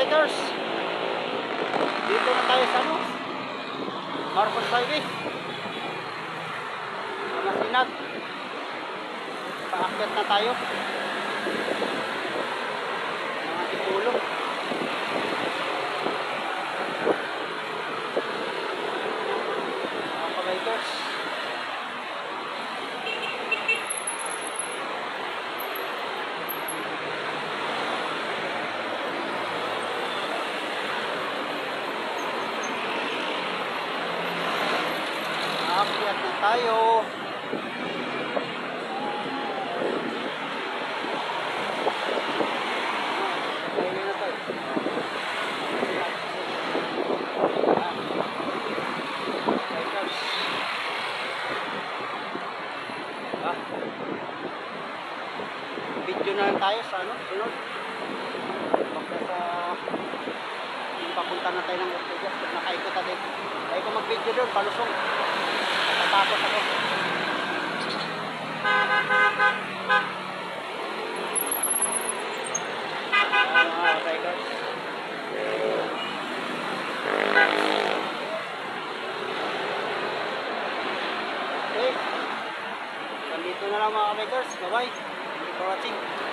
kabikers. Dito na tayo sa ano? Marcos Highway. Mga sinag. Paakyat na tayo. Mga itulong. Mga kabikers. Akyat na tayo. Highway na tayo. Bikers. Video na lang tayo sa ano, sunod. Pagka sa papunta na tayo ng Ortigas, pag nakaikot na din. Tayo ko mag-video doon, palusong. Tapos ako. Okay guys. Okay. Nandito na lang mga kabikers. Bye bye. Thank you for watching.